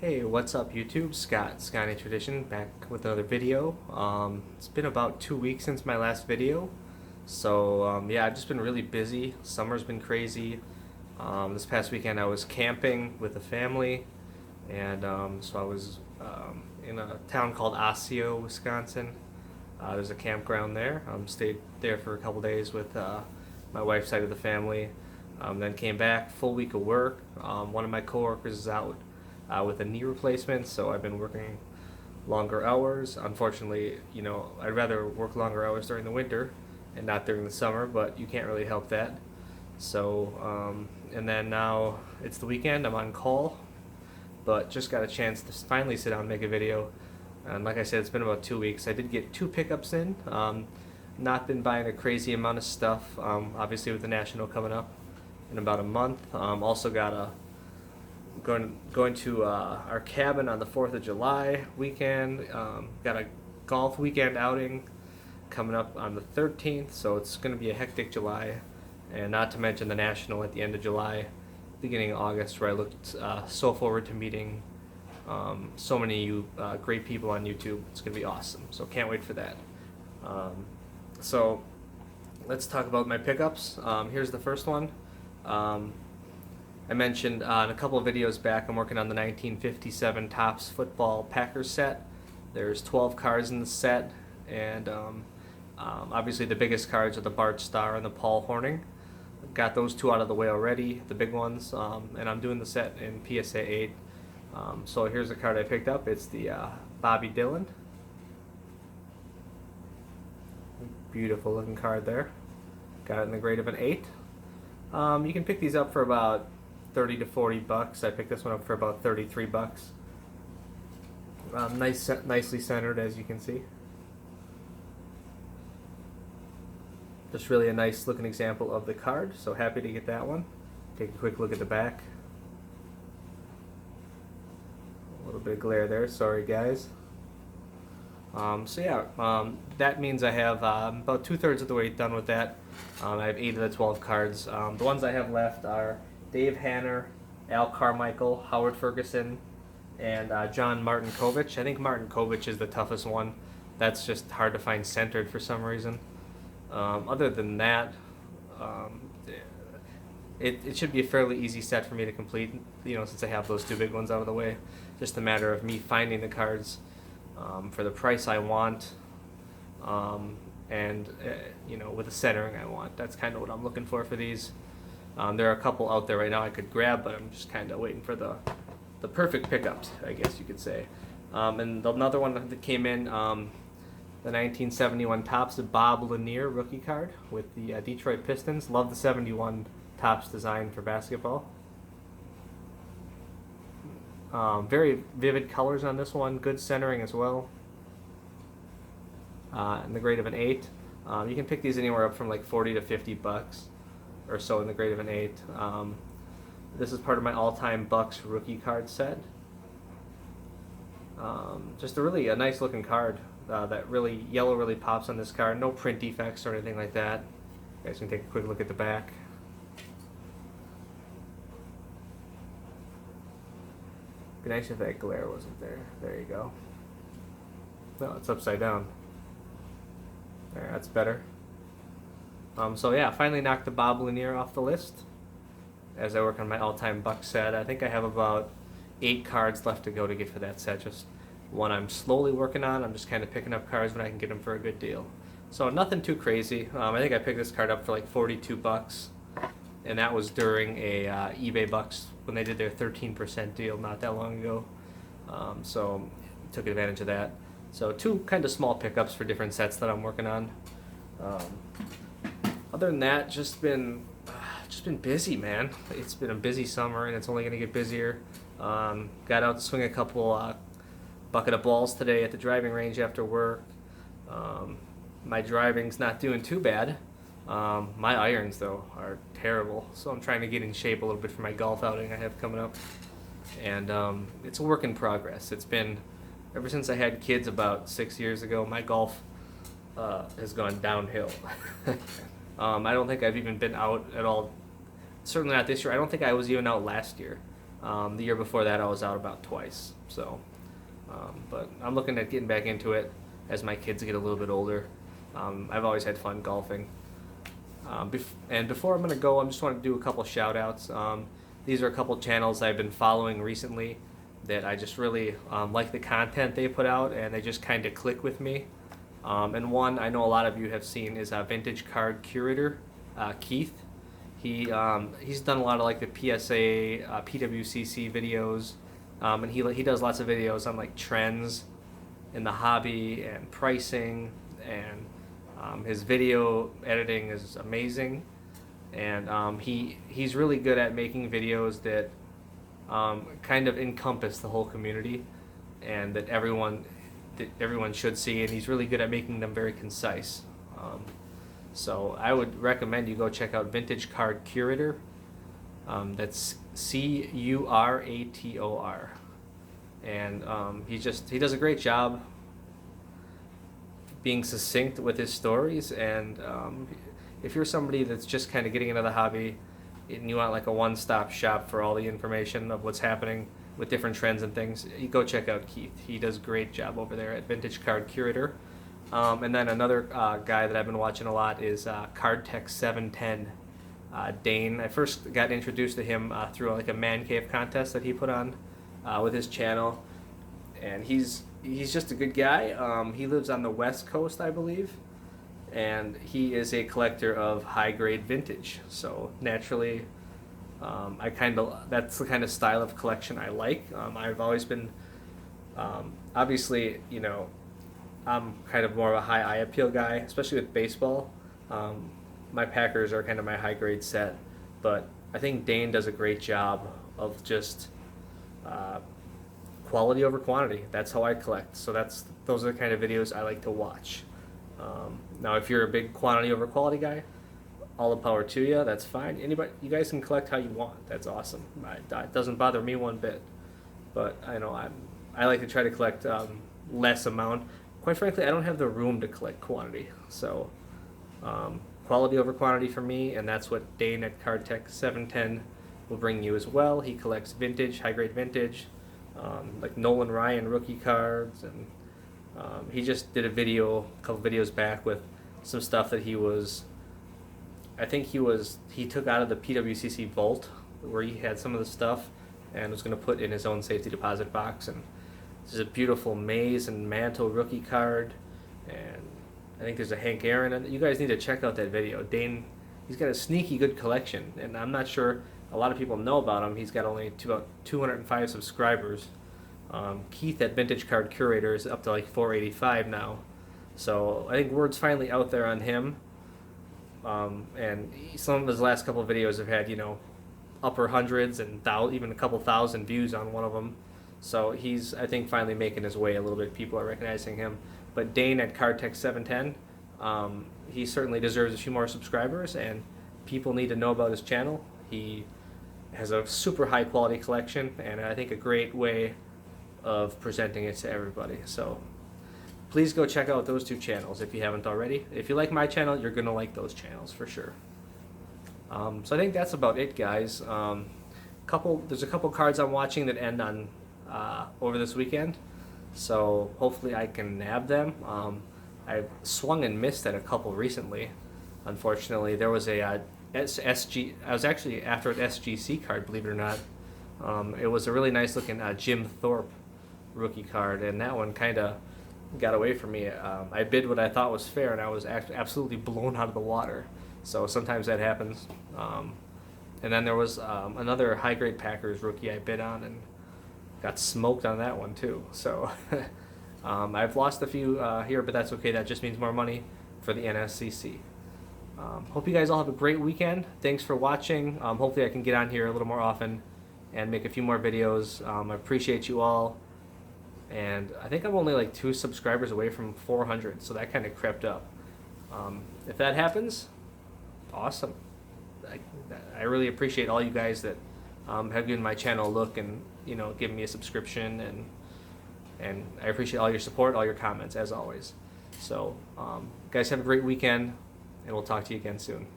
Hey, what's up YouTube? Scotty Tradition, back with another video. It's been about 2 weeks since my last video. So yeah, I've just been really busy. Summer's been crazy. This past weekend I was camping with the family, and so I was in a town called Osseo, Wisconsin. There's a campground there. Stayed there for a couple days with my wife's side of the family. Then came back, full week of work. One of my coworkers is out with a knee replacement, so I've been working longer hours. Unfortunately, I'd rather work longer hours during the winter and not during the summer, but you can't really help that. So, and then now it's the weekend, I'm on call, but just got a chance to finally sit down and make a video. And like I said, it's been about 2 weeks. I did get 2 pickups in. Not been buying a crazy amount of stuff, obviously with the National coming up in about a month. Also got a going to our cabin on the 4th of July weekend. Got a golf weekend outing coming up on the 13th, so it's going to be a hectic July, and not to mention the National at the end of July, beginning of August, where I looked so forward to meeting so many of you great people on YouTube. It's going to be awesome, so can't wait for that. So let's talk about my pickups. Here's the first one. I mentioned in a couple of videos back, I'm working on the 1957 Topps Football Packers set. There's 12 cards in the set, and obviously the biggest cards are the Bart Starr and the Paul Hornung. Got those 2 out of the way already, the big ones, and I'm doing the set in PSA 8. So here's the card I picked up. It's the Bobby Dillon. Beautiful looking card there. Got it in the grade of an 8. You can pick these up for about 30 to 40 bucks. I picked this one up for about 33 bucks. Nicely centered, as you can see. Just really a nice looking example of the card, so happy to get that one. Take a quick look at the back. A little bit of glare there, sorry guys. So yeah, that means I have about 2/3 of the way done with that. I have 8 of the 12 cards. The ones I have left are Dave Hanner, Al Carmichael, Howard Ferguson, and John Martinkovich. I think Martinkovich is the toughest one. That's just hard to find centered for some reason. Other than that, it should be a fairly easy set for me to complete, since I have those 2 big ones out of the way. Just a matter of me finding the cards for the price I want, and with the centering I want. That's kind of what I'm looking for these. There are a couple out there right now I could grab, but I'm just kind of waiting for the perfect pickups, I guess you could say. And another one that came in, the 1971 Topps Bob Lanier rookie card with the Detroit Pistons. Love the 71 Topps design for basketball. Very vivid colors on this one, good centering as well. In the grade of an 8. You can pick these anywhere up from like 40 to 50 bucks or so in the grade of an 8. This is part of my all-time Bucks rookie card set. Just a nice looking card. That yellow really pops on this card. No print defects or anything like that. You guys can take a quick look at the back. Be nice if that glare wasn't there. There you go. No, it's upside down. There, that's better. So yeah, finally knocked the Bob Lanier off the list as I work on my all-time Buck set. I think I have about 8 cards left to go to get for that set. Just one I'm slowly working on. I'm just kind of picking up cards when I can get them for a good deal. So nothing too crazy. I think I picked this card up for like 42 bucks, and that was during a eBay Bucks when they did their 13% deal not that long ago. So took advantage of that. So 2 kind of small pickups for different sets that I'm working on. Other than that, just been busy, man. It's been a busy summer, and it's only going to get busier. Got out to swing a couple bucket of balls today at the driving range after work. My driving's not doing too bad. My irons, though, are terrible, so I'm trying to get in shape a little bit for my golf outing I have coming up. And it's a work in progress. It's been, ever since I had kids about 6 years ago, my golf has gone downhill. I don't think I've even been out at all. Certainly not this year. I don't think I was even out last year. The year before that, I was out about twice. So, but I'm looking at getting back into it as my kids get a little bit older. I've always had fun golfing. And before I'm going to go, I just want to do a couple shout outs. These are a couple channels I've been following recently that I just really like the content they put out, and they just kind of click with me. And one I know a lot of you have seen is Vintage Card Curator, Keith. He's done a lot of like the PSA, PWCC videos, and he does lots of videos on like trends in the hobby and pricing, and his video editing is amazing, and he's really good at making videos that kind of encompass the whole community, and that everyone should see, and he's really good at making them very concise. So I would recommend you go check out Vintage Card Curator. That's Curator, and he does a great job being succinct with his stories. And if you're somebody that's just kind of getting into the hobby and you want like a one-stop shop for all the information of what's happening with different trends and things, you go check out Keith. He does a great job over there at Vintage Card Curator. And then another guy that I've been watching a lot is Card Tech 710, Dane. I first got introduced to him through like a man cave contest that he put on with his channel, and he's just a good guy. He lives on the West Coast, I believe, and he is a collector of high grade vintage. So naturally, that's the kind of style of collection I like. I've always been, obviously, I'm kind of more of a high eye appeal guy, especially with baseball. My Packers are kind of my high grade set, but I think Dane does a great job of just quality over quantity. That's how I collect. So those are the kind of videos I like to watch. Now, if you're a big quantity over quality guy, all the power to you. That's fine. You guys can collect how you want. That's awesome. It doesn't bother me one bit. But I like to try to collect less amount. Quite frankly, I don't have the room to collect quantity. So quality over quantity for me, and that's what Dane at Card Tech 710 will bring you as well. He collects vintage, high grade vintage, like Nolan Ryan rookie cards, and he just did a couple videos back with some stuff that he took out of the PWCC vault where he had some of the stuff and was going to put in his own safety deposit box. And this is a beautiful Maze and Mantle rookie card, and I think there's a Hank Aaron, and you guys need to check out that video. Dane, he's got a sneaky good collection, and I'm not sure a lot of people know about him. He's got only about 205 subscribers. Keith at Vintage Card Curator is up to like 485 now, so I think word's finally out there on him. And some of his last couple of videos have had upper hundreds and even a couple thousand views on one of them. So he's, I think, finally making his way a little bit. People are recognizing him. But Dane at Card Tech 710, he certainly deserves a few more subscribers, and people need to know about his channel. He has a super high quality collection, and I think a great way of presenting it to everybody. So please go check out those two channels if you haven't already. If you like my channel, you're going to like those channels for sure. So I think that's about it, guys. There's a couple cards I'm watching that end on over this weekend, so hopefully I can nab them. I've swung and missed at a couple recently. Unfortunately, there was a SG. I was actually after an SGC card, believe it or not. It was a really nice looking Jim Thorpe rookie card, and that one kind of got away from me. I bid what I thought was fair, and I was absolutely blown out of the water. So sometimes that happens. And then there was another high grade Packers rookie I bid on and got smoked on that one too. So I've lost a few here, but that's okay. That just means more money for the NSCC. Hope you guys all have a great weekend. Thanks for watching. Hopefully I can get on here a little more often and make a few more videos. I appreciate you all. And I think I'm only like 2 subscribers away from 400, so that kind of crept up. If that happens, awesome. I really appreciate all you guys that have given my channel a look and given me a subscription, and I appreciate all your support, all your comments as always. So guys, have a great weekend, and we'll talk to you again soon.